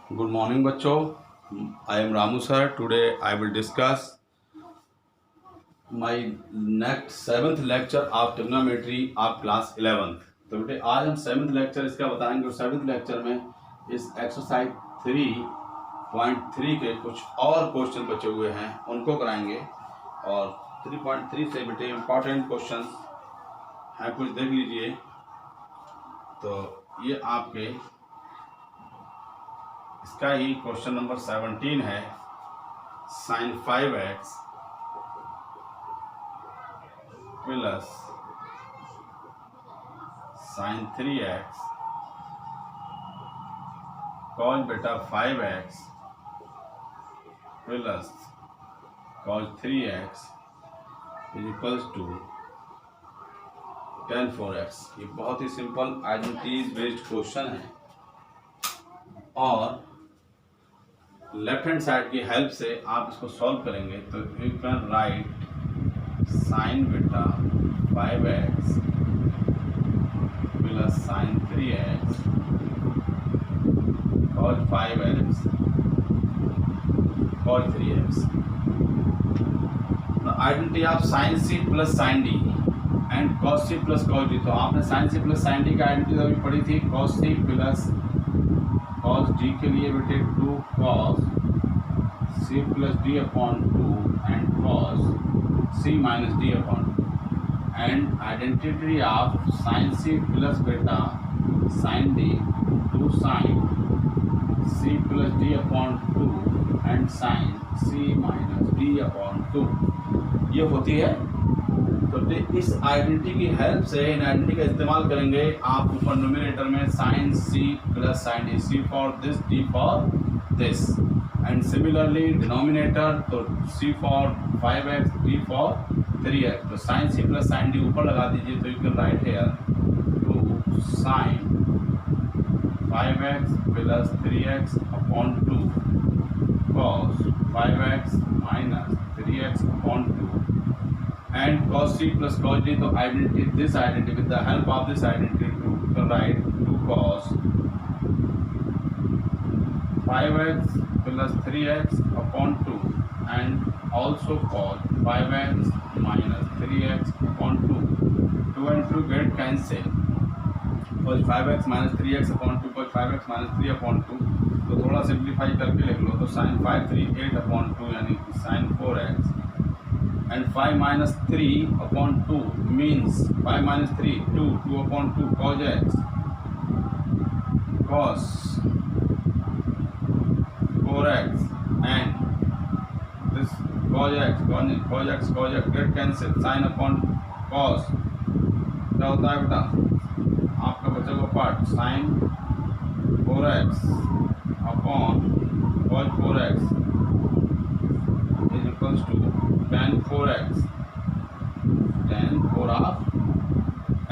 Good morning, बच्चों. I am Ramu sir. Today I will discuss my next seventh lecture of trigonometry of class 11th. तो बेटे आज हम seventh lecture इसका बताएंगे और सेवन्थ लेक्चर में इस एक्सरसाइज 3.3 के कुछ और क्वेश्चन बचे हुए हैं उनको कराएंगे और 3.3 से बेटे इम्पॉर्टेंट क्वेश्चन हैं कुछ देख लीजिए. तो ये आपके इसका ही क्वेश्चन नंबर 17 है. sin 5x plus sin 3x cos बेटा 5x plus cos 3x is equals to tan 4x. ये बहुत ही सिंपल आइडेंटिटीज बेस्ड क्वेश्चन है और लेफ्ट हैंड साइड की हेल्प से आप इसको सॉल्व करेंगे. तो यू कैन राइट साइन बेटा 5x plus sine 3x cos 5x cos 3x. Identity of sine C plus sine D and cos C plus cos D. तो आपने sine C plus sine D का identity अभी पढ़ी थी. cos C plus cos D के लिए बेटे 2 cos c plus D upon 2 and cos c minus D upon 2 and identity of sine C plus बेटा sine D 2 sine c plus D upon 2 and sine c minus D upon 2 ये होती है. तो इस identity की help से इन identity का इस्तेमाल करेंगे आप ऊपर नोमिनेटर में sine C plus sine D, C for this D for this and similarly denominator तो C for 5x D for 3x. तो sine C plus sine D ऊपर लगा दीजिए. तो you can write here two sine 5x plus 3x upon 2 cos 5x minus 3x upon 2 and cos c plus cos d. तो identity this identity with the help of this identity you can write 2 cos 5x plus 3x upon 2 and also cos 5x minus 3x upon 2. 2 and 2 get cancel. cos 5x minus 3x upon 2 cos 5x minus 3 upon 2. तो थोड़ा simplify करके लिख लो. तो sin 5 3 8 upon 2 यानी sin 4x and 5 minus 3 upon 2 means 5 minus 3 2 2 upon 2 cos x cos 4x and this cos x get cancel. sin upon cos क्या होता है बेटा आपका बचा हुआ part sin 4x upon cos 4x is equals to tan 4x tan 4 of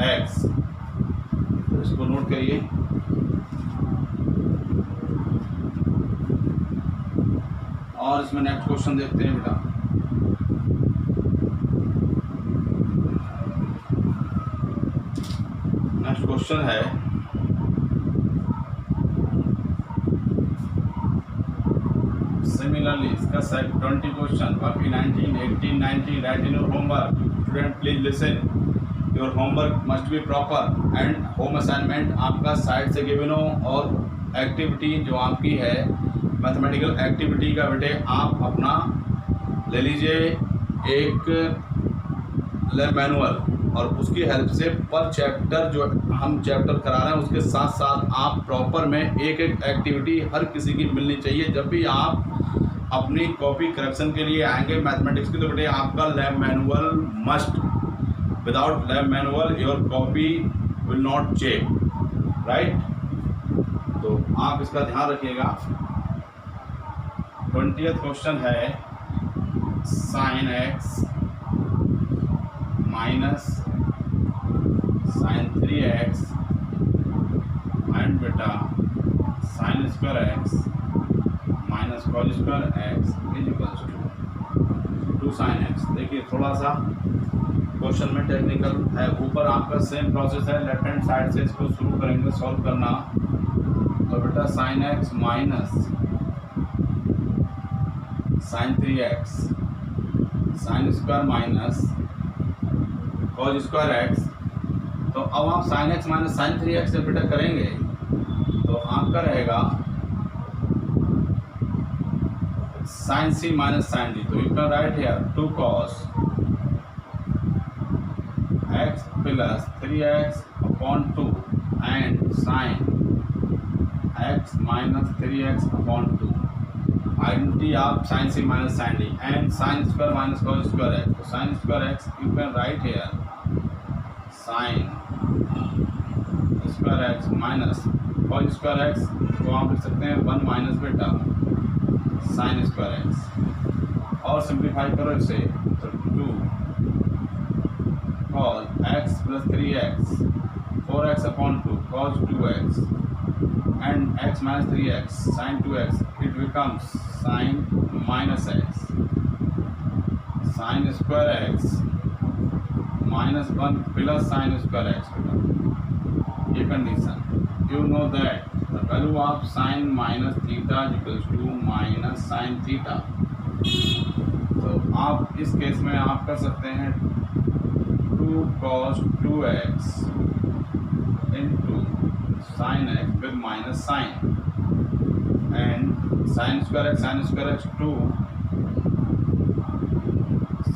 x. तो इसको note करिए. और इसमें नेक्स्ट क्वेश्चन देखते हैं बेटा. नेक्स्ट क्वेश्चन है सिमिलरली इसका सेट 20 क्वेश्चन बाकी 19 18 19 right in your homework. Student please listen. Your homework must be proper and home assignment आपका साइड से गिवन हो और एक्टिविटी जो आपकी है मैथमेटिकल एक्टिविटी का बेटे आप अपना ले लीजिए एक लैब मैनुअल और उसकी हेल्प से पर चैप्टर जो हम चैप्टर करा रहे हैं उसके साथ साथ आप प्रॉपर में एक एक एक्टिविटी हर किसी की मिलनी चाहिए. जब भी आप अपनी कॉपी करेक्शन के लिए आएंगे मैथमेटिक्स की तो बेटे आपका lab manual must. Without lab manual your copy will not check right. तो आप इसका ध्यान रखिएगा. 20th क्वेश्चन है sine X minus sine 3x and बेटा sine square X minus cos square X is equals to sine X. देखिए थोड़ा सा क्वेश्चन में टेक्निकल है. ऊपर आपका सेम प्रोसेस है. लेफ्ट हैंड साइड से इसको शुरू करेंगे सॉल्व करना. तो तो बेटा sine X minus sine 3x sine square minus cos square X. तो अब आप sign X minus sine 3x से बेटा करेंगे तो आपका रहेगा sine C minus sine D. तो you can write here 2 cos x plus 3x upon 2 and sine x minus 3x upon 2 identity of sine C minus sine D and sine square minus cos square X. तो sine square X you can write here sine square X minus cos square X को आप लिख सकते हैं 1 minus बेटा sine square X. और simplify करो इसे तो 2 cos x plus 3x 4x upon 2 cos 2x and x minus 3x sin 2x it becomes sin minus x sin square x minus 1 plus sin square x बेटा ये condition you know that the value of sin minus theta is equals to minus sin theta। तो आप इस case में आप कर सकते हैं 2 cos 2x into sin x with minus sin and sin square x 2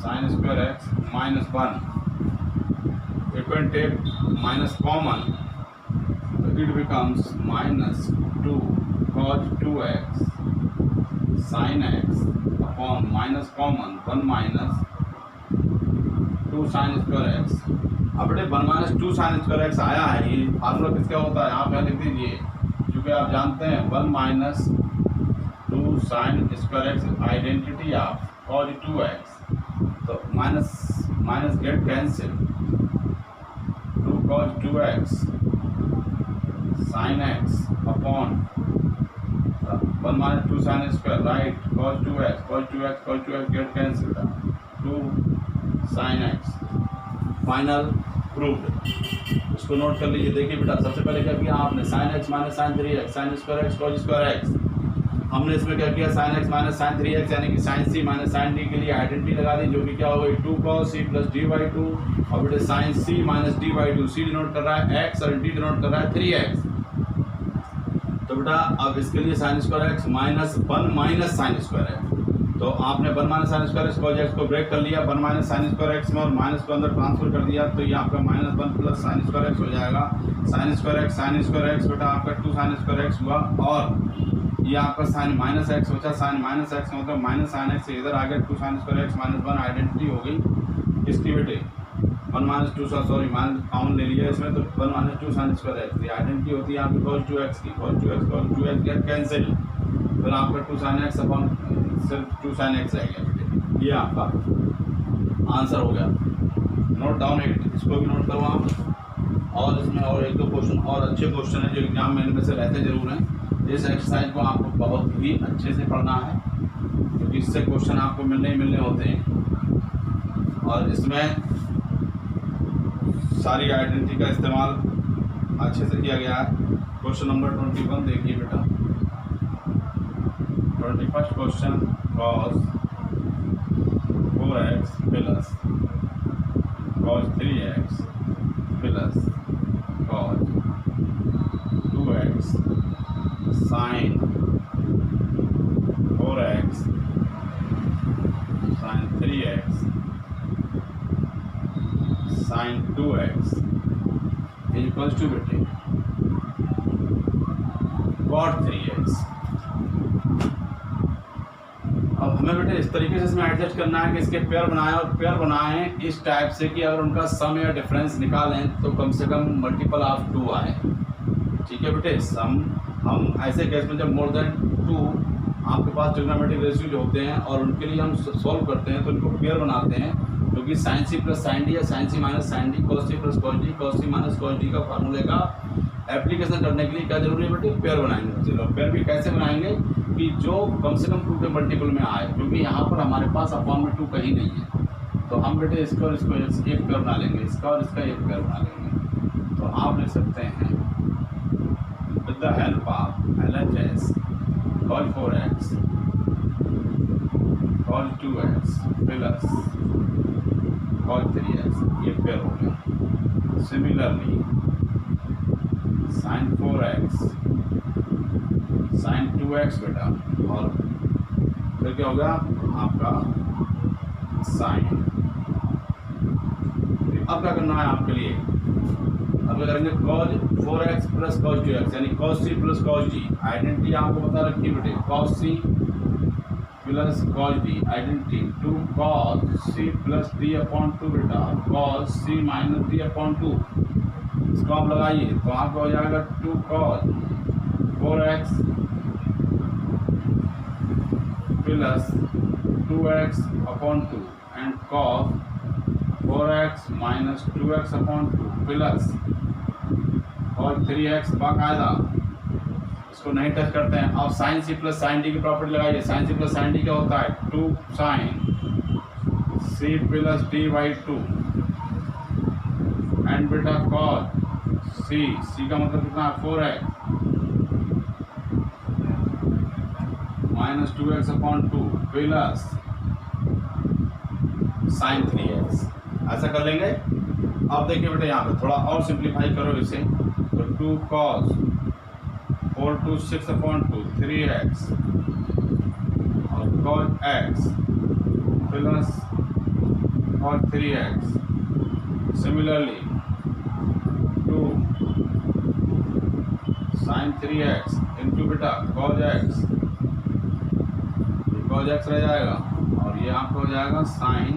sin square x minus 1 you can take minus common so it becomes minus 2 cos 2x sin x upon minus common 1 minus 2 sin square x। अब बेटे 1 minus 2 sine square x आया है, ये formula किसका होता है आप यहाँ लिख दीजिए क्योंकि आप जानते हैं 1 minus 2 sine square X identity of cos 2x। तो minus minus get cancel 2 cos 2x sine X upon 1 minus 2 sine square right cos 2x get cancel 2 sine X final proved. इसको नोट कर लीजिए। देखिए बेटा सबसे पहले क्या किया आपने sine X minus sine 3x sine square X cos square X. हमने इसमें क्या किया sign X minus sine 3x यानी कि sign C minus sine D के लिए आइडेंटिटी लगा दी जो कि क्या हो गई 2 cos c plus D by 2 और बेटे sine C minus D by 2 C denote कर रहा है x और डी डिनोट कर रहा है 3x। तो बेटा अब इसके लिए sign square X minus 1 minus sign square X. तो आपने 1 minus sign square X cos x को ब्रेक कर लिया 1 माइनस साइन स्क्वायर एक्स में और माइनस को अंदर ट्रांसफर कर दिया तो ये आपका minus 1 plus sign square x हो जाएगा। साइन स्क्वायर एक्स बेटा आपका 2 साइन स्क्वायर एक्स हुआ और ये आपका साइन माइनस एक्स बचा। साइन माइनस एक्स मतलब माइनस साइन एक्स से इधर आ गया 2 sine square X minus 1 identity हो गई इसकी बेटे 1 माइनस 2 सॉरी माइनस कॉमन ले लिया इसमें तो 1 माइनस 2 साइन स्क्वायर एक्स ये आइडेंटिटी होती है आपकी cos 2x की cos 2x गेट कैंसिल फिर आपका 2 साइन एक्स अपॉन सिर्फ 2 साइन एक्स रह गया बेटे। ये आपका आंसर हो गया। नोट डाउन इट, इसको भी नोट करो आप। और इसमें और एक दो क्वेश्चन और अच्छे क्वेश्चन हैं जो एग्जाम में इनमें से रहते जरूर हैं। इस एक्सरसाइज को आपको बहुत ही अच्छे से पढ़ना है क्योंकि इससे क्वेश्चन आपको मिलने ही मिलने होते हैं और इसमें सारी आइडेंटिटी का इस्तेमाल अच्छे से किया गया है। क्वेश्चन नंबर 21 देखिए बेटा 21st question cos 4x plus cos 3x plus cos 2x sin 4x sin 3x sin 2x is equals to बेटे cot 3x। अब हमें बेटे इस तरीके से इसमें एडजस्ट करना है कि इसके पेयर बनाएं और पेयर बनाएं इस टाइप से कि अगर उनका सम या डिफरेंस निकालें तो कम से कम मल्टीपल ऑफ 2 आए। ठीक है बेटे सम हम ऐसे केस में जब मोर देन 2 आपके पास ट्रिग्नोमेट्रिक रेशियो जो होते हैं और उनके लिए हम सॉल्व करते हैं तो उनको पेयर बनाते हैं क्योंकि sine C plus sine D या sine C minus sine D cos C plus cos D minus cos D का फार्मूले का एप्लीकेशन करने के लिए क्या जरूरी है बेटे पेयर बनाएंगे। चलो पेयर भी कैसे बनाएंगे कि जो कम से कम 2 के मल्टीपल में आए क्योंकि यहाँ पर हमारे पास अपॉन में 2 कहीं नहीं है। तो हम बेटे इसको और इसको एक पेयर बना लेंगे इसका और इसका एक पेयर बना लेंगे। तो आप लिख सकते हैं with the help of cos 4x cos 2x plus cos 3x, ये पेयर हो गया। Similarly sin 4x sin 2x बेटा, और फिर क्या हो गया आपका sin। अब क्या करना है आपके लिए, अब क्या करेंगे cos 4x plus cos 2x यानी cos c plus cos d। Identity आपको बता रखी बेटे, cos c plus cos d identity 2 cos c plus d upon 2 बेटा, cos c minus d upon 2। इसको आप लगाइए तो आपको हो जाएगा 2 cos 4x plus 2x upon 2 and cos 4x minus 2x upon 2 plus और 3x बाकायदा। इसको नहीं टच करते हैं। अब sine C plus sine D की प्रॉपर्टी लगाइए। Sine C plus sine D क्या होता है, 2 sine C plus D by 2 and बेटा कॉस सी का मतलब कितना है 4x minus 2x upon 2 plus sine 3x। ऐसा कर लेंगे। अब देखिए बेटा यहाँ पे थोड़ा और सिंप्लीफाई करो इसे, तो 2 cos 4 to 6 upon 2 3x और cos x plus cos 3x। Similarly 2 sin 3x into बेटा cos x, cos x रह जाएगा और ये आपको हो जाएगा sin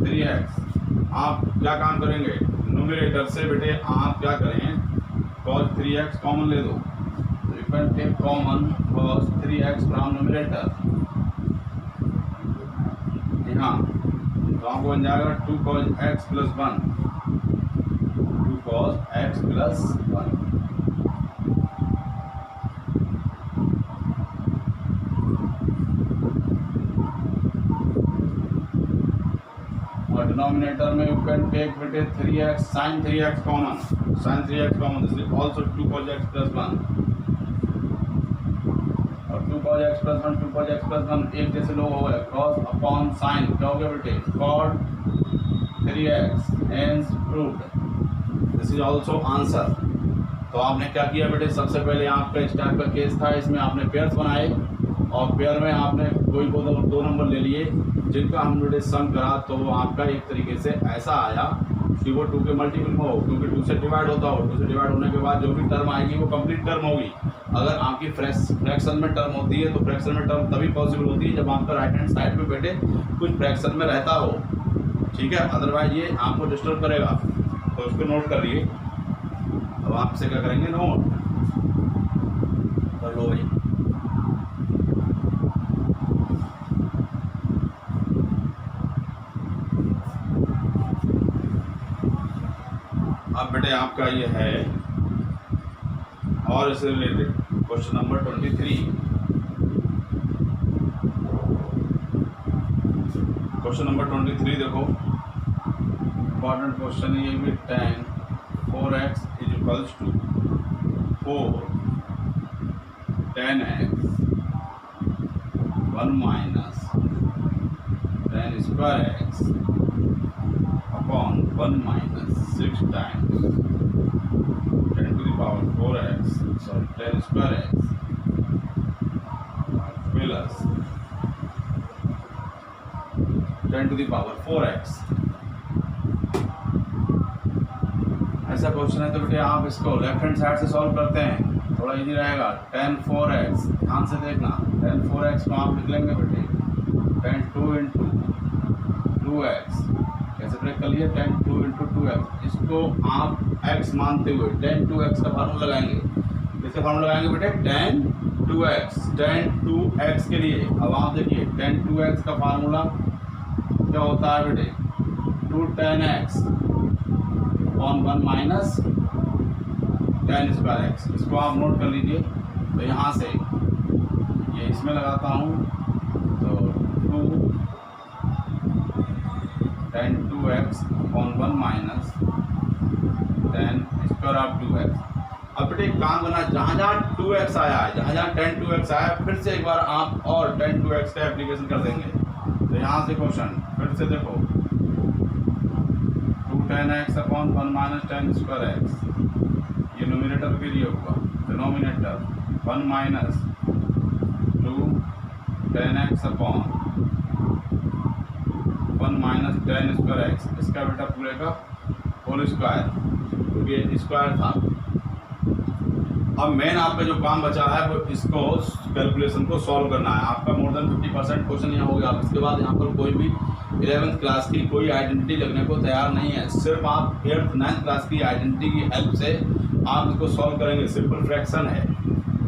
3x। आप क्या काम करेंगे, न्यूमरेटर से बेटे आप क्या करें, cos 3x कॉमन ले दो, तो you can take common cos 3x from numerator. हाँ, तो आपको बन जाएगा 2 cos x plus 1, 2 cos x plus 1। और डिनोमिनेटर में यू कैन टेक बेटे 3x sin 3x common, sin 3x common, this is also 2 cos x plus 1 और 2 cos x plus 1 2 cos x plus 1 एक जैसे लोग हो गए, cos अपॉन sin क्या हो गया बेटे cot 3x hence proved। This is also answer. तो आपने क्या किया बेटे, सबसे पहले आपका इस टाइप का केस था, इसमें आपने पेयर्स बनाए और पेयर में आपने कोई को दो नंबर ले लिए जिनका हम बेटे सम करा, तो वो आपका एक तरीके से ऐसा आया कि वो 2 के मल्टीपल में हो, क्योंकि 2 से डिवाइड होता हो। 2 से डिवाइड होने के बाद जो भी टर्म आएगी वो कंप्लीट टर्म होगी। अगर आपकी फ्रैक्शन में टर्म होती है तो फ्रैक्शन में टर्म तभी पॉसिबल होती है जब आपका राइट हैंड साइड पे बेटे कुछ फ्रैक्शन में रहता हो, ठीक है, अदरवाइज ये आपको डिस्टर्ब करेगा। तो उसको नोट कर लिए। अब आपसे क्या करेंगे, नोट कर लो भाई। अब बेटे आपका ये है और इससे related question number 23। Question number 23 देखो, इंपॉर्टेंट क्वेश्चन ये भी tan 4x is equals to 4 tan x 1 minus tan square x upon 1 minus 6 times 10 to the power 4x, sorry 10 square x plus 10 to the power 4x। ऐसा question है तो बेटे आप इसको left hand side से solve करते हैं, थोड़ा इजी रहेगा। tan 4x, ध्यान से देखना, tan 4x को आप लिख लेंगे बेटे tan 2 into 2x, कैसे ब्रेक कर लिए, tan 2 into 2x। इसको आप x मानते हुए tan 2x का फार्मूला लगाएंगे। कैसे फार्मूला लगाएंगे बेटे, tan 2x, tan 2x के लिए। अब आप देखिए tan 2x का फार्मूला क्या होता है बेटे, 2 tan x upon 1 minus tan square x। इसको आप नोट कर लीजिए। तो यहाँ से ये इसमें लगाता हूँ, तो 2 tan 2x upon 1 minus tan square of 2x। अब बेटे एक काम करना, जहाँ जहाँ 2x आया है, जहाँ जहाँ tan 2x आया है, फिर से एक बार आप और tan 2x का एप्लीकेशन कर देंगे। तो यहाँ से क्वेश्चन फिर से देखो, 2 tan x upon 1 minus tan square x, ये नोमिनेटर के लिए होगा, denominator 1 minus 2 tan x upon 1 minus tan square x, इसका बेटा पूरे का होल स्क्वायर, क्योंकि स्क्वायर था। अब मेन आपका जो काम बचा है वो इसको कैलकुलेशन को सॉल्व करना है। आपका मोर देन 50% क्वेश्चन यहाँ हो गया। इसके बाद यहाँ पर कोई भी 11th क्लास की कोई आइडेंटिटी लगने को तैयार नहीं है, सिर्फ आप 8th 9th क्लास की आइडेंटिटी की हेल्प से आप इसको सॉल्व करेंगे। सिंपल फ्रैक्शन है।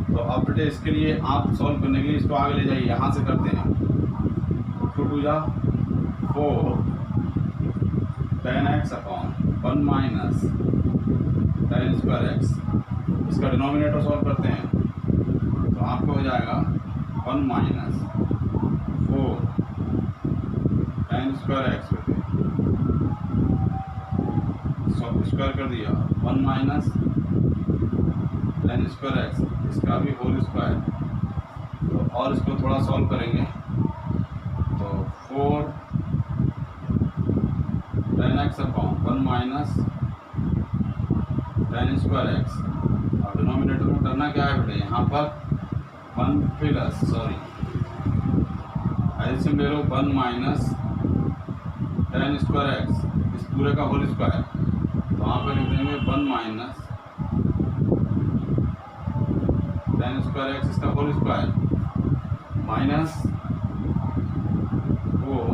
तो अब बेटे इसके लिए आप सॉल्व करने के लिए इसको आगे ले जाइए। यहाँ से करते हैं 2 2 जा 4 tan x upon 1 minus tan square x, इसका डिनोमिनेटर सॉल्व करते हैं तो आपको हो जाएगा 1 minus 4 tan square x, square कर दिया 1 माइनस tan स्क्वायर x, इसका भी होल स्क्वायर। तो और इसको थोड़ा सॉल्व करेंगे तो 4 tan x upon 1 minus tan square x, और डिनोमिनेटर में करना क्या है बेटे, यहाँ पर 1 प्लस ऐसे ले लो 1 माइनस tan स्क्वायर x, इस पूरे का होल स्क्वायर। तो वहाँ पर लिख देंगे 1 माइनस tan स्क्वायर x, इसका whole square minus 4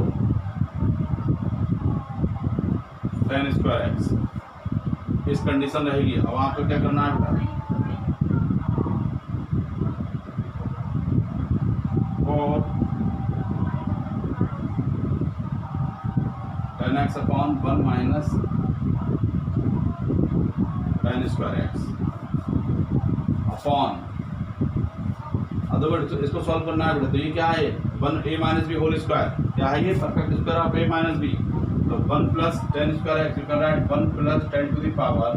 tan square x, इस कंडीशन रहेगी। अब आपको क्या करना है बेटा, 4 tan x upon 1 minus tan square x upon, otherwise इसको सॉल्व करना है बेटा। तो ये क्या है, 1a minus B whole square, क्या है ये, perfect square of a minus B. तो 1 plus tan square x, you can write 1 plus tan to the power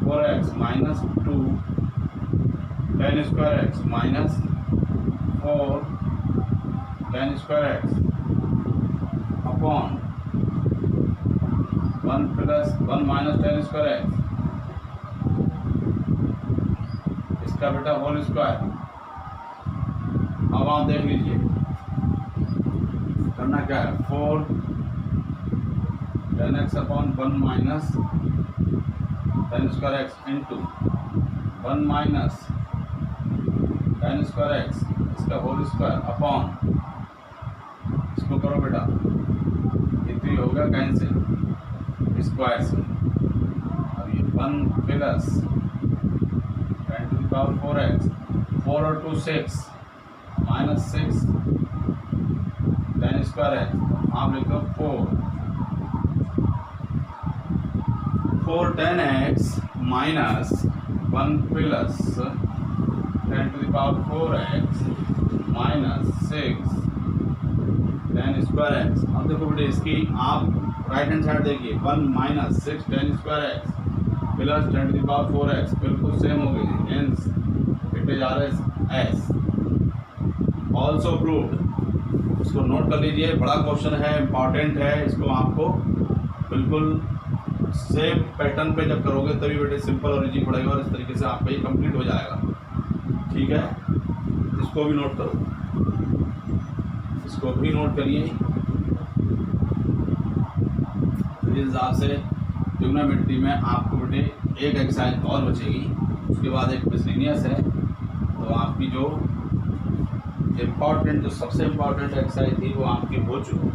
4x minus 2 tan square x minus 4 tan square x upon 1 plus 1 minus tan square x, इसका बेटा whole square. अब आप देख लीजिए करना क्या है, 4 tan x upon 1 minus tan square x into 1 minus tan square x, इसका होल स्क्वायर अपॉन, इसको करो बेटा, ये हो गया कैंसिल स्क्वायर से। अब ये 1 plus tan to the power 4x, 4 और 2 6 माइनस 6 tan स्क्वायर x, आप लिखो 4 tan x minus 1 plus tan to the power 4x minus 6 tan square x। अब देखो बेटे इसकी आप राइट हैंड साइड देखिए, 1 minus 6 tan square x plus tan to the power 4x, बिल्कुल सेम हो गई, hence it is R S also proved. इसको नोट कर लीजिए, बड़ा क्वेश्चन है, इंपॉर्टेंट है, इसको आपको बिल्कुल सेम पैटर्न पे जब करोगे तभी बेटे सिंपल और इजी पड़ेगा, और इस तरीके से आपका ये कंप्लीट हो जाएगा। ठीक है, इसको भी नोट करो, इसको भी नोट करिए। इस हिसाब से ट्रिग्नोमेट्री में आपको बेटे एक एक्सरसाइज और बचेगी, उसके बाद एक मिसलेनियस है। तो आपकी जो इम्पॉर्टेंट, जो सबसे इम्पॉर्टेंट एक्सरसाइज थी वो आपकी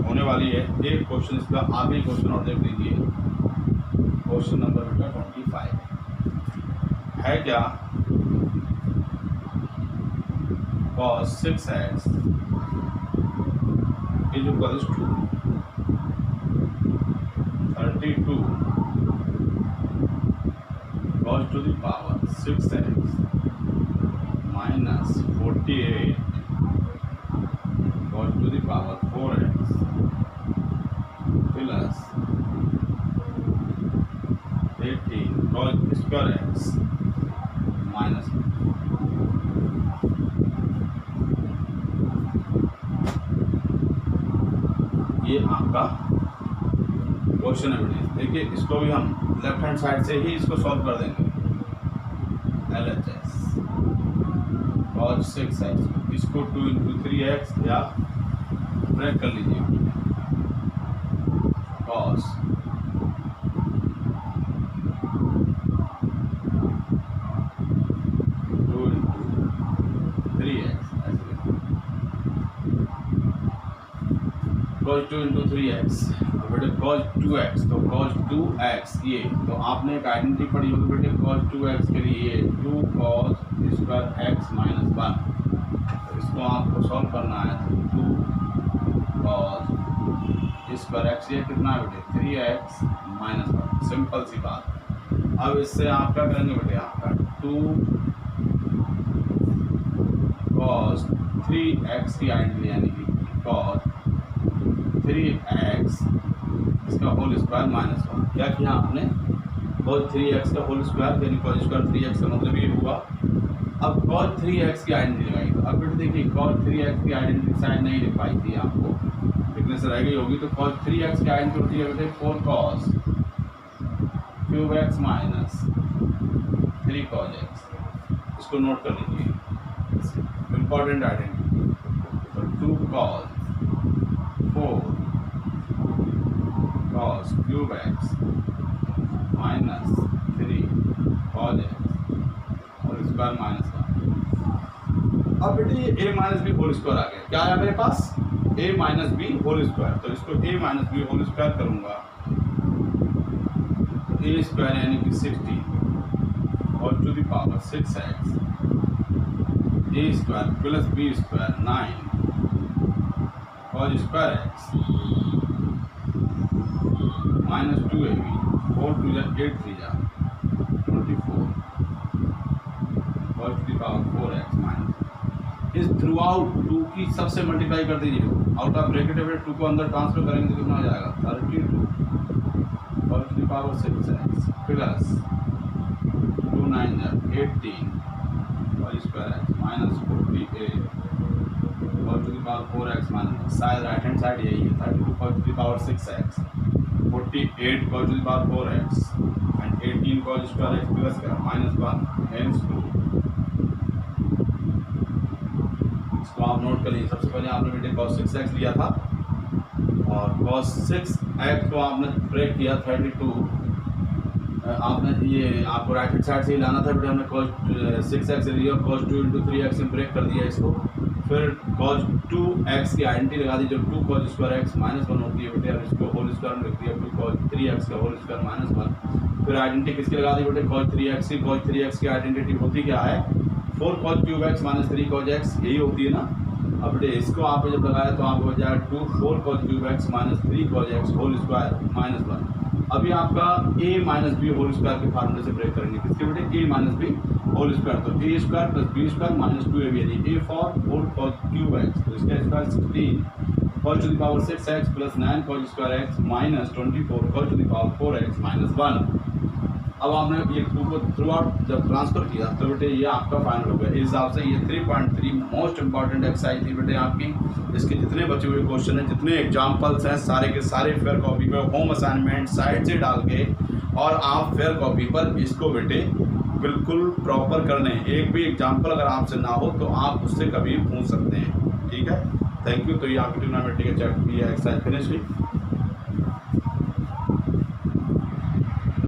होने वाली है। एक क्वेश्चन इसका आखिरी क्वेश्चन और देख लीजिए, क्वेश्चन नंबर 25 है क्या, cos 6x is equals to 32 cos to the power 6x minus 48 cos to the power 4x plus 18 cos square x ये आपका क्वेश्चन है बेटे। देखिए इसको भी हम लेफ्ट हैंड साइड से ही इसको सॉल्व कर देंगे। LHS cos 6x, इसको 2 × 3x या ब्रेक कर लीजिए cos 2 × 3x, cos 2 × 3x, बेटे cos 2x, तो cos 2x ये तो आपने एक आइडेंटिटी पढ़ी होगी बेटे cos 2x के लिए 2 cos स्क्वायर x माइनस 1, तो इसको आपको सॉल्व करना है। तो 2 cos स्क्वायर x ये कितना है बेटे 3x माइनस 1, सिंपल सी बात। अब इससे आप क्या करेंगे बेटे, आपका 2 cos 3x की आइडेंटिटी यानी कि cos 3x इसका होल स्क्वायर माइनस 1, क्या किया आपने cos 3x का होल स्क्वायर यानी cos स्क्वायर 3x का मतलब ये हुआ। अब cos 3x की आइडेंटिटी लगाई, तो अब बेटे देखिए cos 3x की आइडेंटिटी शायद नहीं लिख पाई थी आपको, लिखने से रह गई होगी। तो cos 3x की आइडेंटिटी होती है बेटे 4 cos cube x minus 3 cos x, इसको नोट कर लीजिए, इम्पॉर्टेंट आइडेंटिटी। तो 2 cos 4 cos cube x minus 3 cos x और स्क्वायर माइनस 1। अब बेटे ये a minus B whole square आ गया, क्या आया मेरे पास a minus B whole square, तो इसको a minus B whole square करूंगा तो a स्क्वायर यानी कि 16 और to the power 6x a square plus b square 9 cos square x minus 2ab 4 2 जा 8 3 जा 24 cos to the power 4x minus, इस थ्रू आउट 2 की सबसे मल्टीप्लाई कर दीजिए, आउट ऑफ ब्रैकेट है 2 को अंदर ट्रांसफर करेंगे तो कितना हो जाएगा 32 cos to the power 6x plus 2 9 जा 18 cos square x minus 48 cos to the power 4x minus, शायद राइट हैंड साइड यही है 32 cos to the power 6x 48 cos to the power 4x and 18 cos square x plus का minus 1 hence 2। इसको आप note कर लीजिए। सबसे पहले आपने बेटे cos 6x लिया था और cos 6x को आपने ब्रेक किया 32, आपने ये आपको राइट हैंड साइड से ही लाना था बेटे, हमने cos 6x लिया cos 2 × 3x में ब्रेक कर दिया इसको, फिर cos 2x की आइडेंटिटी लगा दी जो 2 cos स्क्वायर x माइनस 1 होती है बेटे, और इसको होल स्क्वायर में लिख दिया 2 cos 3x का होल स्क्वायर माइनस 1। फिर आइडेंटिटी किसकी लगा दी बेटे cos 3x की, cos 3x की आइडेंटिटी होती क्या है 4 cos cube x minus 3 cos x, यही होती है ना। अब बेटे इसको आपने जब लगाया तो आपको हो जाएगा 2 4 cos cube x minus 3 cos x whole square minus 1। अभी आपका a minus B whole square के फार्मूले से ब्रेक करेंगे, किसके बेटे a minus B whole square, तो a square plus b square minus 2ab यानी a for 4 cos cube x, तो इसका square 16 cos to the power 6x plus 9 cos square x minus 24 cos to the power 4x minus 1। अब आपने ये 2 को through out जब transfer किया तो बेटे ये आपका फाइनल हो गया। इस हिसाब से ये 3.3 मोस्ट इंपॉर्टेंट एक्सरसाइज थी बेटे आपकी। इसके जितने बचे हुए क्वेश्चन हैं, जितने एग्जांपल्स हैं, सारे के सारे फेयर कॉपी पे होम असाइनमेंट साइड से डाल के और आप फेयर कॉपी पर इसको बेटे बिल्कुल प्रॉपर करने। एक भी एग्जाम्पल अगर आपसे ना हो तो आप उससे कभी पूछ सकते हैं, ठीक है। Thank you. तो ये आपकी ट्रिग्नोमेट्री के चैप्टर की एक्सरसाइज फिनिश हुई।